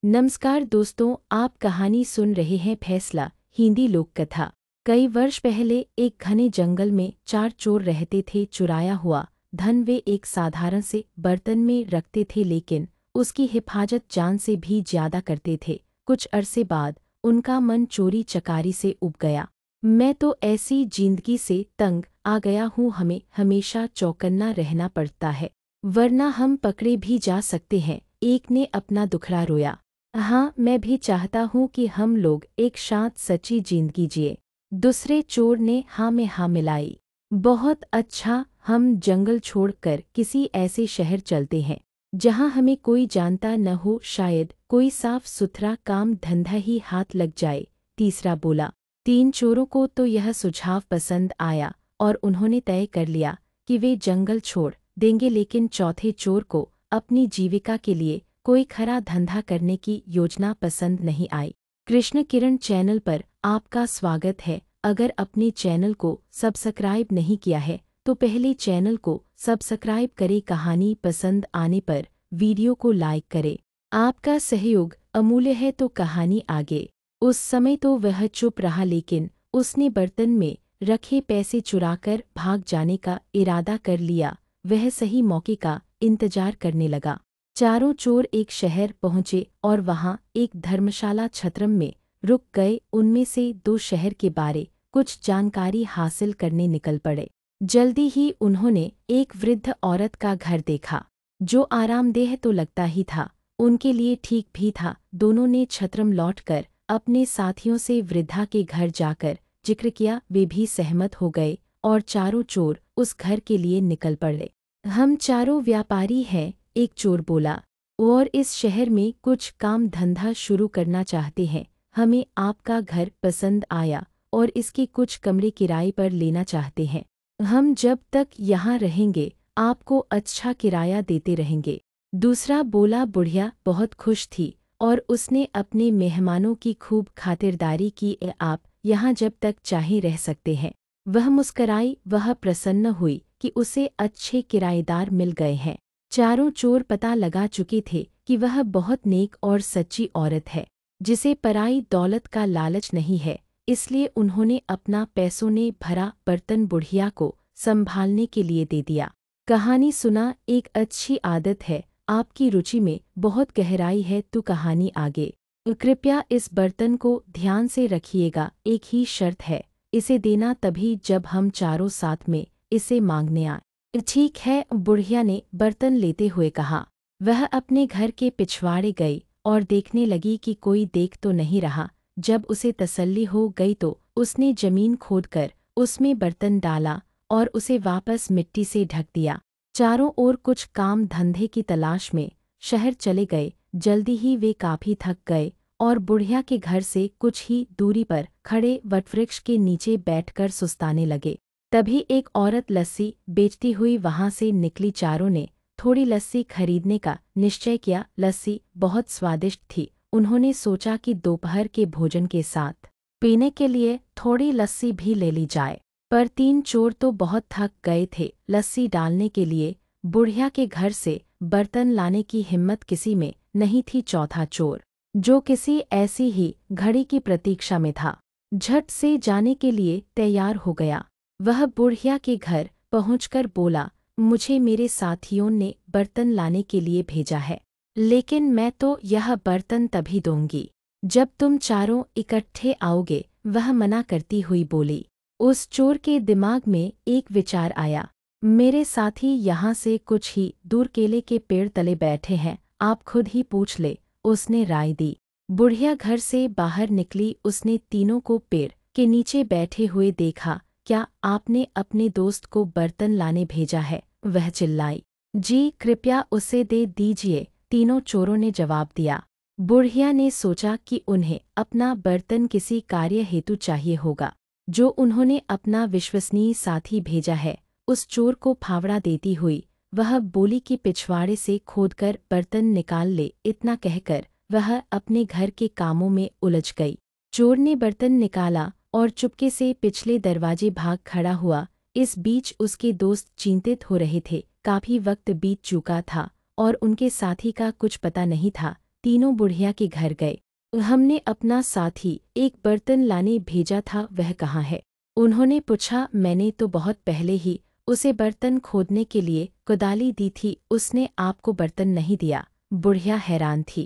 नमस्कार दोस्तों, आप कहानी सुन रहे हैं फैसला हिंदी लोक कथा। कई वर्ष पहले एक घने जंगल में 4 चोर रहते थे। चुराया हुआ धन वे एक साधारण से बर्तन में रखते थे, लेकिन उसकी हिफाजत जान से भी ज्यादा करते थे। कुछ अरसे बाद उनका मन चोरी चकारी से उब गया। मैं तो ऐसी जिंदगी से तंग आ गया हूँ, हमें हमेशा चौकन्ना रहना पड़ता है, वरना हम पकड़े भी जा सकते हैं। एक ने अपना दुखड़ा रोया। हाँ, मैं भी चाहता हूँ कि हम लोग एक शांत सच्ची जिंदगी जिए। दूसरे चोर ने हाँ में हाँ मिलाई। बहुत अच्छा, हम जंगल छोड़कर किसी ऐसे शहर चलते हैं जहाँ हमें कोई जानता न हो, शायद कोई साफ सुथरा काम धंधा ही हाथ लग जाए। तीसरा बोला। 3 चोरों को तो यह सुझाव पसंद आया और उन्होंने तय कर लिया कि वे जंगल छोड़ देंगे, लेकिन चौथे चोर को अपनी जीविका के लिए कोई खरा धंधा करने की योजना पसंद नहीं आई। कृष्ण किरण चैनल पर आपका स्वागत है। अगर अपने चैनल को सब्सक्राइब नहीं किया है तो पहले चैनल को सब्सक्राइब करें। कहानी पसंद आने पर वीडियो को लाइक करें, आपका सहयोग अमूल्य है। तो कहानी आगे। उस समय तो वह चुप रहा, लेकिन उसने बर्तन में रखे पैसे चुराकर भाग जाने का इरादा कर लिया। वह सही मौके का इंतजार करने लगा। चारों चोर एक शहर पहुंचे और वहां एक धर्मशाला छत्रम में रुक गए। उनमें से 2 शहर के बारे कुछ जानकारी हासिल करने निकल पड़े। जल्दी ही उन्होंने एक वृद्ध औरत का घर देखा, जो आरामदेह तो लगता ही था, उनके लिए ठीक भी था। दोनों ने छत्रम लौटकर अपने साथियों से वृद्धा के घर जाकर जिक्र किया। वे भी सहमत हो गए और चारों चोर उस घर के लिए निकल पड़े। हम चारों व्यापारी हैं, एक चोर बोला, और इस शहर में कुछ काम धंधा शुरू करना चाहते हैं। हमें आपका घर पसंद आया और इसके कुछ कमरे किराए पर लेना चाहते हैं। हम जब तक यहाँ रहेंगे आपको अच्छा किराया देते रहेंगे। दूसरा बोला। बुढ़िया बहुत खुश थी और उसने अपने मेहमानों की खूब खातिरदारी की। आप यहाँ जब तक चाहे रह सकते हैं। वह मुस्कराई। वह प्रसन्न हुई कि उसे अच्छे किराएदार मिल गए हैं। चारों चोर पता लगा चुके थे कि वह बहुत नेक और सच्ची औरत है, जिसे पराई दौलत का लालच नहीं है। इसलिए उन्होंने अपना पैसों ने भरा बर्तन बुढ़िया को संभालने के लिए दे दिया। कहानी सुना एक अच्छी आदत है, आपकी रुचि में बहुत गहराई है। तो कहानी आगे। कृपया इस बर्तन को ध्यान से रखिएगा, एक ही शर्त है, इसे देना तभी जब हम चारों साथ में इसे मांगने आए। ठीक है, बुढ़िया ने बर्तन लेते हुए कहा। वह अपने घर के पिछवाड़े गई और देखने लगी कि कोई देख तो नहीं रहा। जब उसे तसल्ली हो गई तो उसने जमीन खोदकर उसमें बर्तन डाला और उसे वापस मिट्टी से ढक दिया। चारों ओर कुछ काम धंधे की तलाश में शहर चले गए। जल्दी ही वे काफी थक गए और बुढ़िया के घर से कुछ ही दूरी पर खड़े वटवृक्ष के नीचे बैठकर सुस्ताने लगे। तभी एक औरत लस्सी बेचती हुई वहां से निकली। चारों ने थोड़ी लस्सी खरीदने का निश्चय किया। लस्सी बहुत स्वादिष्ट थी। उन्होंने सोचा कि दोपहर के भोजन के साथ पीने के लिए थोड़ी लस्सी भी ले ली जाए। पर 3 चोर तो बहुत थक गए थे लस्सी डालने के लिए। बुढ़िया के घर से बर्तन लाने की हिम्मत किसी में नहीं थी। चौथा चोर, जो किसी ऐसी ही घड़ी की प्रतीक्षा में था, झट से जाने के लिए तैयार हो गया। वह बुढ़िया के घर पहुंचकर बोला, मुझे मेरे साथियों ने बर्तन लाने के लिए भेजा है, लेकिन मैं तो यह बर्तन तभी दूंगी जब तुम चारों इकट्ठे आओगे। वह मना करती हुई बोली। उस चोर के दिमाग में एक विचार आया, मेरे साथी यहाँ से कुछ ही दूर केले के पेड़ तले बैठे हैं, आप खुद ही पूछ ले, उसने राय दी। बुढ़िया घर से बाहर निकली। उसने तीनों को पेड़ के नीचे बैठे हुए देखा। क्या आपने अपने दोस्त को बर्तन लाने भेजा है? वह चिल्लाई। जी, कृपया उसे दे दीजिए, तीनों चोरों ने जवाब दिया। बुढ़िया ने सोचा कि उन्हें अपना बर्तन किसी कार्य हेतु चाहिए होगा, जो उन्होंने अपना विश्वसनीय साथी भेजा है। उस चोर को फावड़ा देती हुई वह बोली कि पिछवाड़े से खोदकर बर्तन निकाल ले। इतना कहकर वह अपने घर के कामों में उलझ गई। चोर ने बर्तन निकाला और चुपके से पिछले दरवाजे भाग खड़ा हुआ। इस बीच उसके दोस्त चिंतित हो रहे थे। काफी वक्त बीत चुका था और उनके साथी का कुछ पता नहीं था। तीनों बुढ़िया के घर गए। हमने अपना साथी एक बर्तन लाने भेजा था, वह कहाँ है? उन्होंने पूछा। मैंने तो बहुत पहले ही उसे बर्तन खोदने के लिए कुदाली दी थी, उसने आपको बर्तन नहीं दिया। बुढ़िया हैरान थी।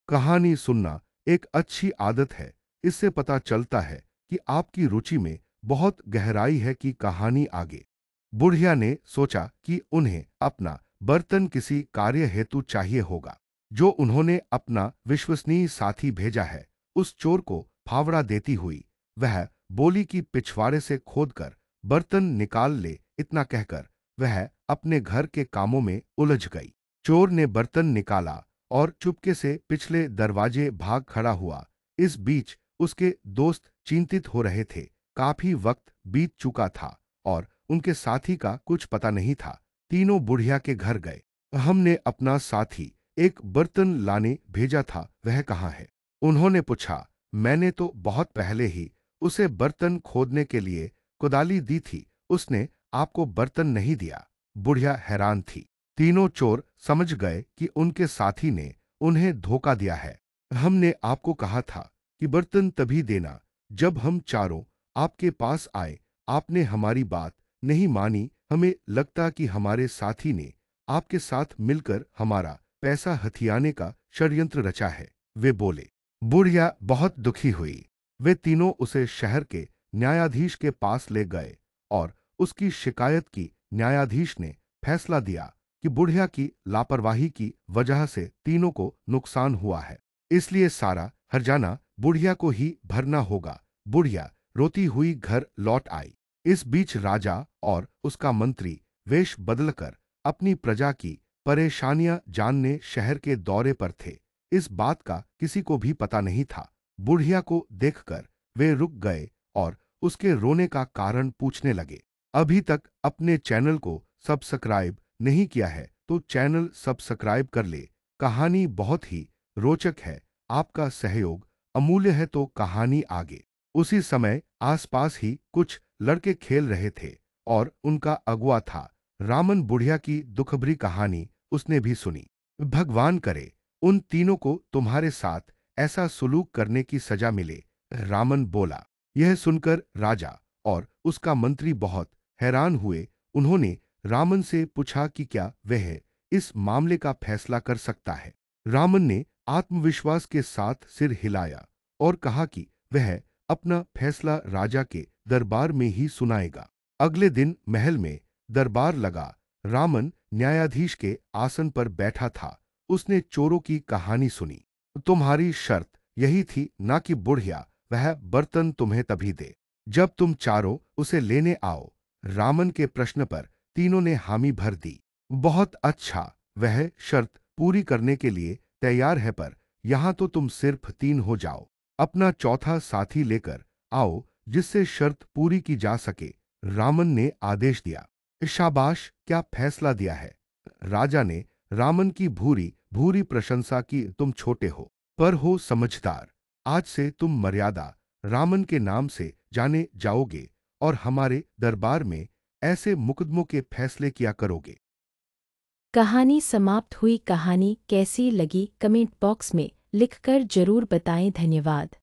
कहानी सुनना एक अच्छी आदत है। इससे पता चलता है कि आपकी रुचि में बहुत गहराई है कि कहानी आगे। बुढ़िया ने सोचा कि उन्हें अपना बर्तन किसी कार्य हेतु चाहिए होगा, जो उन्होंने अपना विश्वसनीय साथी भेजा है। उस चोर को फावड़ा देती हुई वह बोली कि पिछवाड़े से खोदकर बर्तन निकाल ले। इतना कहकर वह अपने घर के कामों में उलझ गई। चोर ने बर्तन निकाला और चुपके से पिछले दरवाजे भाग खड़ा हुआ। इस बीच उसके दोस्त चिंतित हो रहे थे। काफी वक्त बीत चुका था और उनके साथी का कुछ पता नहीं था। तीनों बुढ़िया के घर गए। हमने अपना साथी एक बर्तन लाने भेजा था, वह कहाँ है? उन्होंने पूछा। मैंने तो बहुत पहले ही उसे बर्तन खोदने के लिए कुदाली दी थी, उसने आपको बर्तन नहीं दिया। बुढ़िया हैरान थी। तीनों चोर समझ गए कि उनके साथी ने उन्हें धोखा दिया है। हमने आपको कहा था कि बर्तन तभी देना जब हम चारों आपके पास आए। आपने हमारी बात नहीं मानी। हमें लगता कि हमारे साथी ने आपके साथ मिलकर हमारा पैसा हथियाने का षड्यंत्र रचा है, वे बोले। बुढ़िया बहुत दुखी हुई। वे तीनों उसे शहर के न्यायाधीश के पास ले गए और उसकी शिकायत की। न्यायाधीश ने फैसला दिया कि बुढ़िया की लापरवाही की वजह से तीनों को नुकसान हुआ है, इसलिए सारा हर्जाना बुढ़िया को ही भरना होगा। बुढ़िया रोती हुई घर लौट आई। इस बीच राजा और उसका मंत्री वेश बदलकर अपनी प्रजा की परेशानियां जानने शहर के दौरे पर थे। इस बात का किसी को भी पता नहीं था। बुढ़िया को देखकर वे रुक गए और उसके रोने का कारण पूछने लगे। अभी तक अपने चैनल को सब्सक्राइब नहीं किया है तो चैनल सब्सक्राइब कर ले। कहानी बहुत ही रोचक है, आपका सहयोग अमूल्य है। तो कहानी आगे। उसी समय आसपास ही कुछ लड़के खेल रहे थे और उनका अगुआ था। रामन बुढ़िया की दुखभरी कहानी उसने भी सुनी। भगवान करे उन तीनों को तुम्हारे साथ ऐसा सुलूक करने की सजा मिले, रामन बोला। यह सुनकर राजा और उसका मंत्री बहुत हैरान हुए। उन्होंने रामन से पूछा कि क्या वह इस मामले का फैसला कर सकता है। रामन ने आत्मविश्वास के साथ सिर हिलाया और कहा कि वह अपना फैसला राजा के दरबार में ही सुनाएगा। अगले दिन महल में दरबार लगा। रामन न्यायाधीश के आसन पर बैठा था। उसने चोरों की कहानी सुनी। तुम्हारी शर्त यही थी ना कि बुढ़िया वह बर्तन तुम्हें तभी दे जब तुम चारों उसे लेने आओ। रामन के प्रश्न पर तीनों ने हामी भर दी। बहुत अच्छा, वह शर्त पूरी करने के लिए तैयार है, पर यहां तो तुम सिर्फ 3 हो जाओ। अपना चौथा साथी लेकर आओ जिससे शर्त पूरी की जा सके, रामन ने आदेश दिया। शाबाश, क्या फैसला दिया है? राजा ने रामन की भूरी भूरी प्रशंसा की। तुम छोटे हो पर हो समझदार। आज से तुम मर्यादा रामन के नाम से जाने जाओगे और हमारे दरबार में ऐसे मुकदमों के फैसले किया करोगे। कहानी समाप्त हुई। कहानी कैसी लगी कमेंट बॉक्स में लिखकर जरूर बताएं। धन्यवाद।